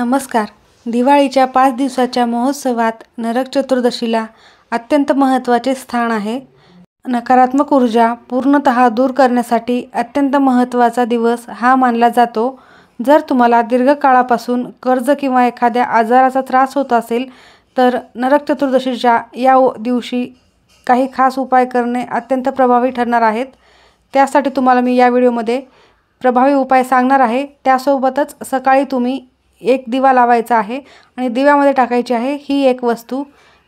नमस्कार. दिवाळीच्या 5 दिवसाच्या महोत्सवात नरक चतुर्दशीला अत्यंत महत्त्वाचे स्थान आहे. नकारात्मक ऊर्जा पूर्णतः दूर करण्यासाठी अत्यंत महत्त्वाचा दिवस हा मानला जातो. जर तुम्हाला दीर्घकाळापासून कर्ज किंवा एखाद्या आजाराचा त्रास होत असेल तर नरक चतुर्दशीच्या या दिवशी काही खास उपाय करणे अत्यंत प्रभावी ठरणार आहेत. त्यासाठी तुम्हाला मी या व्हिडिओमध्ये प्रभावी उपाय सांगणार आहे. त्यासोबतच सकाळी तुम्ही एक दिवा लावायचा आहे आणि दिव्यामध्ये टाकायची आहे ही एक वस्तू.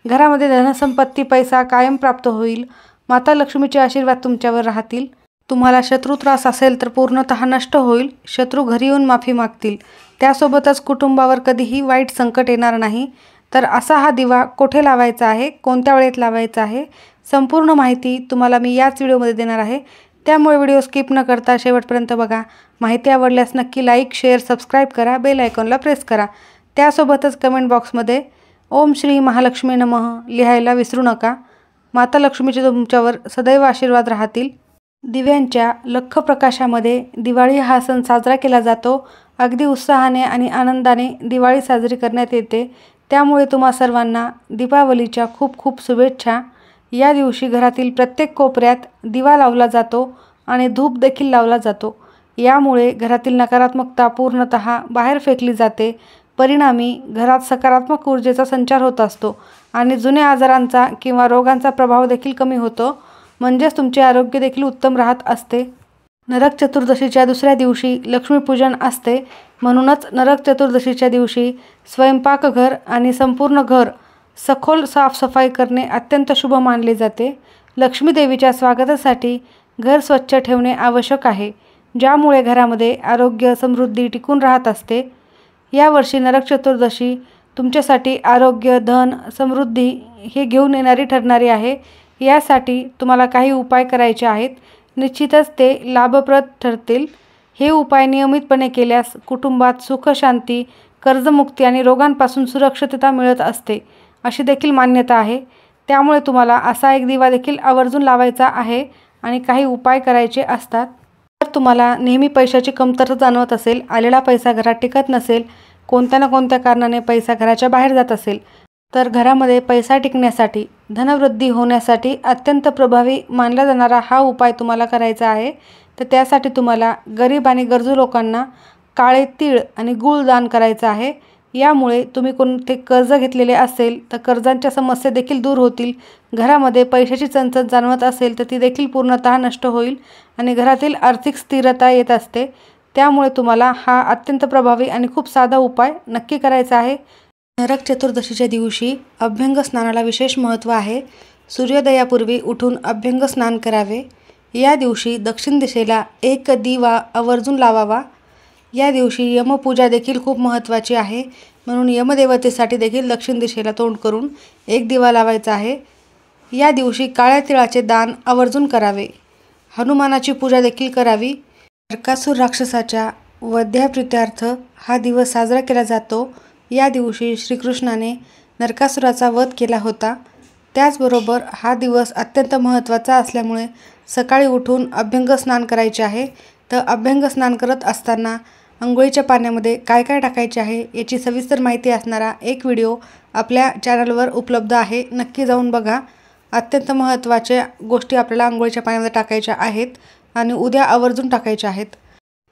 घरामध्ये धनसंपत्ती पैसा कायम प्राप्त होईल. माता लक्ष्मीचे आशीर्वाद तुमच्यावर राहतील. तुम्हाला शत्रू त्रास असेल तर पूर्णतः नष्ट होईल. शत्रू घरी येऊन माफी मागतील. त्यासोबतच कुटुंबावर कधीही वाईट संकट येणार नाही. तर असा हा दिवा कुठे लावायचा आहे, कोणत्या वेळेत लावायचा आहे, संपूर्ण माहिती तुम्हाला मी याच व्हिडिओमध्ये देणार आहे. त्यामुळे व्हिडिओ स्किप न करता शेवटपर्यंत बघा. माहिती आवडल्यास नक्की लाईक, शेअर, सबस्क्राईब करा. बेल आयकॉनला प्रेस करा. त्यासोबतच कमेंट बॉक्समध्ये ओम श्री महालक्ष्मी नमः लिहायला विसरू नका. माता लक्ष्मीचे तुमच्यावर सदैव आशीर्वाद राहतील. दिव्यांच्या लख्ख प्रकाशामध्ये दिवाळी हा सण साजरा केला जातो. अगदी उत्साहाने आणि आनंदाने दिवाळी साजरी करण्यात येते. त्यामुळे तुम्हा सर्वांना दीपावलीच्या खूप खूप शुभेच्छा. या दिवशी घरातील प्रत्येक कोपऱ्यात दिवा लावला जातो आणि धूप देखील लावला जातो. यामुळे घरातील नकारात्मकता पूर्णतः बाहेर फेकली जाते. परिणामी घरात सकारात्मक ऊर्जेचा संचार होत असतो आणि जुन्या आजारांचा किंवा रोगांचा प्रभाव देखील कमी होतो. म्हणजेच तुमचे आरोग्य देखील उत्तम राहत असते. नरक चतुर्दशीच्या दुसऱ्या दिवशी लक्ष्मीपूजन असते. म्हणूनच नरक चतुर्दशीच्या दिवशी स्वयंपाकघर आणि संपूर्ण घर सखोल साफसफाई करणे अत्यंत शुभ मानले जाते. लक्ष्मी देवीच्या स्वागतासाठी घर स्वच्छ ठेवणे आवश्यक आहे, ज्यामुळे घरामध्ये आरोग्य समृद्धी टिकून राहत असते. यावर्षी नरक चतुर्दशी तुमच्यासाठी आरोग्य, धन, समृद्धी हे घेऊन येणारी ठरणारी आहे. यासाठी तुम्हाला काही उपाय करायचे आहेत. निश्चितच ते लाभप्रद ठरतील. हे उपाय नियमितपणे केल्यास कुटुंबात सुख, शांती, कर्जमुक्ती आणि रोगांपासून सुरक्षितता मिळत असते अशी देखील मान्यता आहे. त्यामुळे तुम्हाला असा एक दिवा देखील आवर्जून लावायचा आहे आणि काही उपाय करायचे असतात. जर तुम्हाला नेहमी पैशाची कमतरता जाणवत असेल, आलेला पैसा घरात टिकत नसेल, कोणत्या ना कोणत्या कारणाने पैसा घराच्या बाहेर जात असेल, तर घरामध्ये पैसा टिकण्यासाठी, धनवृद्धी होण्यासाठी अत्यंत प्रभावी मानला जाणारा हा उपाय तुम्हाला करायचा आहे. तर त्यासाठी तुम्हाला गरीब आणि गरजू लोकांना काळे तीळ आणि गूळ दान करायचं आहे. यामुळे तुम्ही कोणते कर्ज घेतलेले असेल तर कर्जांच्या समस्या देखील दूर होतील. घरामध्ये पैशाची चणचण जाणवत असेल तर ती देखील पूर्णतः नष्ट होईल आणि घरातील आर्थिक स्थिरता येत असते. त्यामुळे तुम्हाला हा अत्यंत प्रभावी आणि खूप साधा उपाय नक्की करायचा आहे. नरक चतुर्दशीच्या दिवशी अभ्यंग स्नानाला विशेष महत्त्व आहे. सूर्योदयापूर्वी उठून अभ्यंग स्नान करावे. या दिवशी दक्षिण दिशेला एक दिवा आवर्जून लावावा. या दिवशी यमपूजा देखील खूप महत्त्वाची आहे. म्हणून यमदेवतेसाठी देखील दक्षिण दिशेला तोंड करून एक दिवा लावायचा आहे. या दिवशी काळ्या तिळाचे दान आवर्जून करावे. हनुमानाची पूजा देखील करावी. नरकासूर राक्षसाच्या वधाप्रीत्यर्थ हा दिवस साजरा केला जातो. या दिवशी श्रीकृष्णाने नरकासुराचा वध केला होता. त्याचबरोबर हा दिवस अत्यंत महत्त्वाचा असल्यामुळे सकाळी उठून अभ्यंग स्नान करायचे आहे. तर अभ्यंग स्नान करत असताना अंघोळीच्या पाण्यामध्ये काय काय टाकायचे आहे याची सविस्तर माहिती असणारा एक व्हिडिओ आपल्या चॅनलवर उपलब्ध आहे. नक्की जाऊन बघा. अत्यंत महत्त्वाच्या गोष्टी आपल्याला अंघोळीच्या पाण्यामध्ये टाकायच्या आहेत आणि उद्या आवर्जून टाकायच्या आहेत.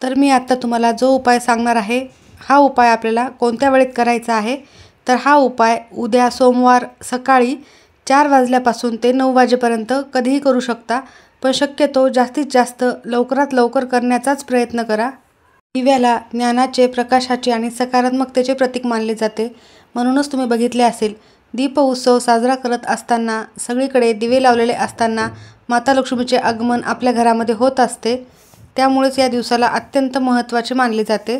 तर मी आत्ता तुम्हाला जो उपाय सांगणार आहे हा उपाय आपल्याला कोणत्या वेळेत करायचा आहे, तर हा उपाय उद्या सोमवार सकाळी 4 वाजल्यापासून ते 9 वाजेपर्यंत कधीही करू शकता. पण शक्यतो जास्तीत जास्त लवकरात लवकर करण्याचाच प्रयत्न करा. दिव्याला ज्ञानाचे, प्रकाशाचे आणि सकारात्मकतेचे प्रतीक मानले जाते. म्हणूनच तुम्ही बघितले असेल, दीप उत्सव साजरा करत असताना सगळीकडे दिवे लावलेले असताना माता लक्ष्मीचे आगमन आपल्या घरामध्ये होत असते. त्यामुळेच या दिवसाला अत्यंत महत्त्वाचे मानले जाते.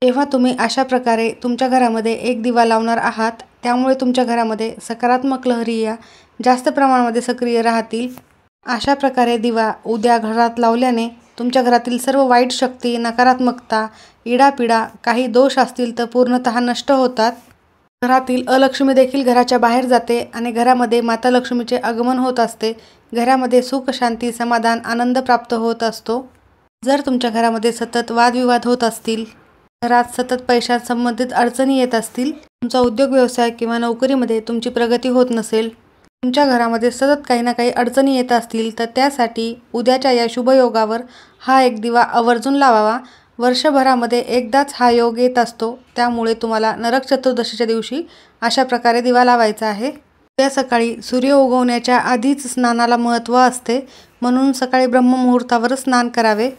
जेव्हा तुम्ही अशा प्रकारे तुमच्या घरामध्ये एक दिवा लावणार आहात, त्यामुळे तुमच्या घरामध्ये सकारात्मक लहरी या जास्त प्रमाणामध्ये सक्रिय राहतील. अशा प्रकारे दिवा उद्या घरात लावल्याने तुमच्या घरातील सर्व वाईट शक्ती, नकारात्मकता, इडापिडा, काही दोष असतील तर पूर्णतः नष्ट होतात. घरातील अलक्ष्मी देखील घराच्या बाहेर जाते आणि घरामध्ये माता लक्ष्मीचे आगमन होत असते. घरामध्ये सुख, शांती, समाधान, आनंद प्राप्त होत असतो. जर तुमच्या घरामध्ये सतत वादविवाद होत असतील, घरात सतत पैशात संबंधित अडचणी येत असतील, तुमचा उद्योग व्यवसाय किंवा नोकरीमध्ये तुमची प्रगती होत नसेल, तुमच्या घरामध्ये सतत काही ना काही अडचणी येत असतील, तर त्यासाठी उद्याच्या या शुभयोगावर हा एक दिवा आवर्जून लावावा. वर्षभरामध्ये एकदाच हा योग येत असतो, त्यामुळे तुम्हाला नरक चतुर्दशीच्या दिवशी अशा प्रकारे दिवा लावायचा आहे. उद्या सकाळी सूर्य उगवण्याच्या आधीच स्नानाला महत्त्व असते, म्हणून सकाळी ब्रह्ममुहूर्तावर स्नान करावे.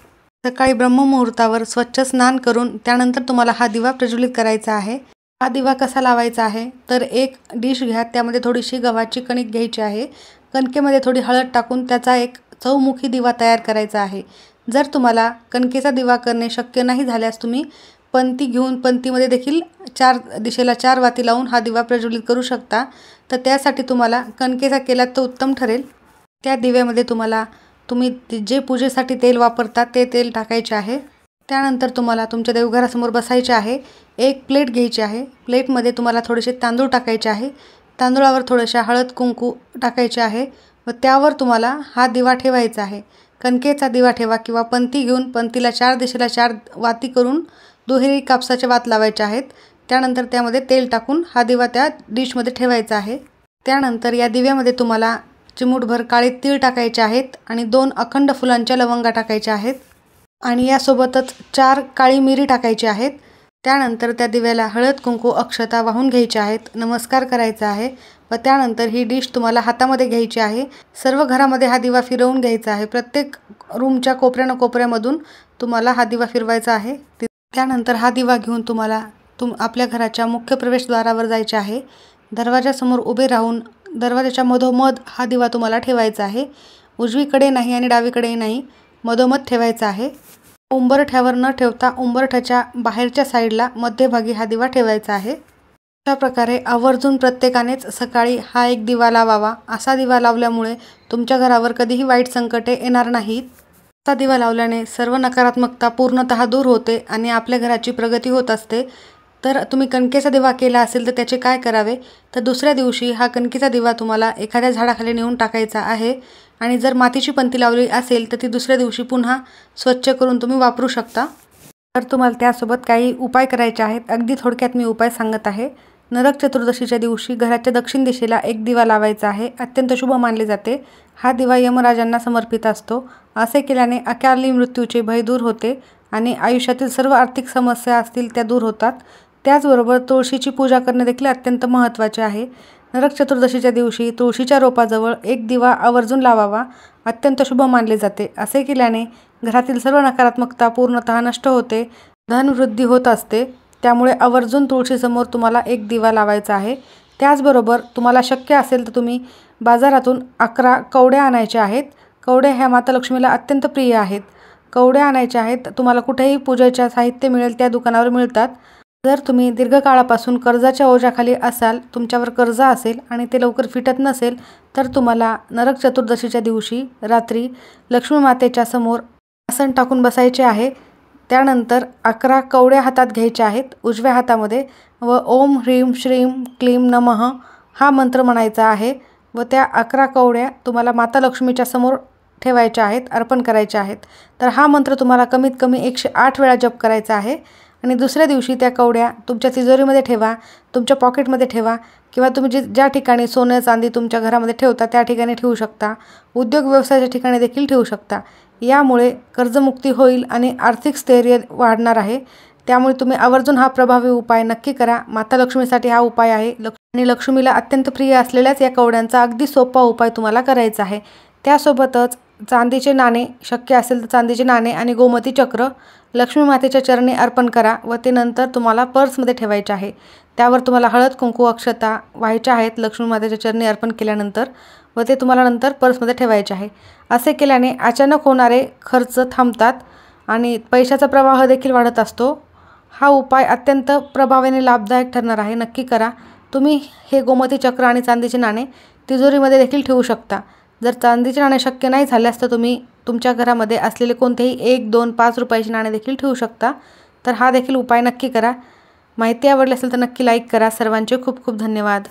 सकाळी ब्रह्ममुहूर्तावर स्वच्छ स्नान करून त्यानंतर तुम्हाला हा दिवा प्रज्वलित करायचा आहे. हा दिवा कसा लावायचा आहे, तर एक डिश घ्या, त्यामध्ये थोडीशी गव्हाची कणिक घ्यायची आहे. कणकेमध्ये थोडी हळद टाकून त्याचा एक चौमुखी दिवा तयार करायचा आहे. जर तुम्हाला कणकेचा दिवा करणे शक्य नाही झाल्यास तुम्ही पंती घेऊन पंतीमध्ये देखील 4 दिशेला 4 वाती लावून हा दिवा प्रज्वलित करू शकता. तर त्यासाठी तुम्हाला कणकेचा केला तर उत्तम ठरेल. त्या दिव्यामध्ये तुम्ही जे पूजेसाठी तेल वापरता ते तेल टाकायचे आहे. त्यानंतर तुम्हाला तुमच्या देवघरासमोर बसायचे आहे. एक प्लेट घ्यायची आहे. प्लेटमध्ये तुम्हाला थोडेसे तांदूळ टाकायचे आहे. तांदूळावर थोड्याशा हळद कुंकू टाकायचे आहे व त्यावर तुम्हाला हा दिवा ठेवायचा आहे. कणकेचा दिवा ठेवा किंवा पंती घेऊन पंतीला 4 दिशेला 4 वाती करून दुहेरी कापसाचे वात लावायचे आहेत. त्यानंतर त्यामध्ये तेल टाकून हा दिवा त्या डिशमध्ये ठेवायचा आहे. त्यानंतर या दिव्यामध्ये तुम्हाला चिमूटभर काळे तीळ टाकायचे आहेत आणि 2 अखंड फुलांच्या लवंगा टाकायच्या आहेत आणि यासोबतच 4 काळी मिरी टाकायची आहेत. त्यानंतर त्या दिव्याला हळद कुंकू अक्षता वाहून घ्यायच्या आहेत, नमस्कार करायचा आहे व त्यानंतर ही डिश तुम्हाला हातामध्ये घ्यायची आहे. सर्व घरामध्ये हा दिवा फिरवून घ्यायचा आहे. प्रत्येक रूमच्या कोपऱ्यामधून तुम्हाला हा दिवा फिरवायचा आहे. त्यानंतर हा दिवा घेऊन तुम्हाला आपल्या घराच्या मुख्य प्रवेशद्वारावर जायचे आहे. दरवाजासमोर उभे राहून दरवाजाच्या मधोमध हा दिवा तुम्हाला ठेवायचा आहे. उजवीकडे नाही आणि डावीकडे नाही, मधोमध ठेवायचा आहे. उंबरठ्यावर न ठेवता उंबरठ्याच्या बाहेरच्या साईडला मध्यभागी हा दिवा ठेवायचा आहे. अशा प्रकारे आवर्जून प्रत्येकानेच सकाळी हा एक दिवा लावावा. असा दिवा लावल्यामुळे तुमच्या घरावर कधीही वाईट संकटे येणार नाहीत. असा दिवा लावल्याने सर्व नकारात्मकता पूर्णतः दूर होते आणि आपल्या घराची प्रगती होत असते. तर तुम्ही कणकेचा दिवा केला असेल तर त्याचे काय करावे, तर दुसऱ्या दिवशी हा कणकेचा दिवा तुम्हाला एखाद्या झाडाखाली नेऊन टाकायचा आहे आणि जर मातीची पंती लावली असेल तर ती दुसऱ्या दिवशी पुन्हा स्वच्छ करून तुम्ही वापरू शकता. तर तुम्हाला त्यासोबत काही उपाय करायचे आहेत. अगदी थोडक्यात मी उपाय सांगत आहे. नरक चतुर्दशीच्या दिवशी घराच्या दक्षिण दिशेला एक दिवा लावायचा आहे. अत्यंत शुभ मानले जाते. हा दिवा यमराजांना समर्पित असतो. असे केल्याने अकाली मृत्यूचे भय दूर होते आणि आयुष्यातील सर्व आर्थिक समस्या असतील त्या दूर होतात. त्याचबरोबर तुळशीची पूजा करणे देखील अत्यंत महत्त्वाचे आहे. नरक चतुर्दशीच्या दिवशी तुळशीच्या रोपाजवळ एक दिवा आवर्जून लावावा. अत्यंत शुभ मानले जाते. असे केल्याने घरातील सर्व नकारात्मकता पूर्णतः नष्ट होते, धनवृद्धी होत असते. त्यामुळे आवर्जून तुळशीसमोर तुम्हाला एक दिवा लावायचा आहे. त्याचबरोबर तुम्हाला शक्य असेल तर तुम्ही बाजारातून 11 कवड्या आणायच्या आहेत. कवड्या ह्या माता लक्ष्मीला अत्यंत प्रिय आहेत. कवड्या आणायच्या आहेत. तुम्हाला कुठेही पूजेच्या साहित्य मिळेल त्या दुकानावर मिळतात. जर तुम्ही दीर्घकाळापासून कर्जाच्या ओझ्याखाली असाल, तुमच्यावर कर्ज असेल आणि ते लवकर फिटत नसेल, तर तुम्हाला नरक चतुर्दशीच्या दिवशी रात्री लक्ष्मी मातेच्या समोर आसन टाकून बसायचे आहे. त्यानंतर 11 कवड्या हातात घ्यायच्या आहेत उजव्या हातामध्ये व ओम ह्रीम श्रीम क्लीम नमः हा मंत्र म्हणायचा आहे व त्या 11 कवड्या तुम्हाला माता लक्ष्मीच्या समोर ठेवायच्या आहेत, अर्पण करायच्या आहेत. तर हा मंत्र तुम्हाला कमीत कमी 108 वेळा जप करायचा आहे आणि दुसऱ्या दिवशी त्या कवड्या तुमच्या तिजोरीमध्ये ठेवा, तुमच्या पॉकेटमध्ये ठेवा किंवा तुम्ही ज्या ठिकाणी सोनं चांदी तुमच्या घरामध्ये ठेवता त्या ठिकाणी ठेवू शकता. उद्योग व्यवसायाच्या ठिकाणी देखील ठेवू शकता. यामुळे कर्जमुक्ती होईल आणि आर्थिक स्थैर्य वाढणार आहे. त्यामुळे तुम्ही आवर्जून हा प्रभावी उपाय नक्की करा. माता लक्ष्मीसाठी हा उपाय आहे आणि लक्ष्मीला अत्यंत प्रिय असलेल्याच या कवड्यांचा अगदी सोपा उपाय तुम्हाला करायचा आहे. त्यासोबतच चांदीचे नाणे, शक्य असेल तर चांदीचे नाणे आणि गोमती चक्र लक्ष्मी मातेच्या चरणी अर्पण करा व ते नंतर तुम्हाला पर्समध्ये ठेवायचे आहे. त्यावर तुम्हाला हळद कुंकू अक्षता व्हायच्या आहेत लक्ष्मी मातेच्या चरणी अर्पण केल्यानंतर व ते तुम्हाला नंतर पर्समध्ये ठेवायचे आहे. असे केल्याने अचानक होणारे खर्च थांबतात आणि पैशाचा प्रवाह देखील वाढत असतो. हा उपाय अत्यंत प्रभावीने लाभदायक ठरणार आहे. नक्की करा. तुम्ही हे गोमती चक्र आणि चांदीचे नाणे तिजोरीमध्ये देखील ठेवू शकता. जर चांदीचे नाणे शक्य नाही झाल्यास तर तुम्ही तुमच्या घरामध्ये असलेले कोणतेही 1, 2, 5 रुपयाचे नाणे देखील ठेवू शकता. तर हा देखील उपाय नक्की करा. माहिती आवडली असेल तर नक्की लाईक करा. सर्वांचे खूप खूप धन्यवाद.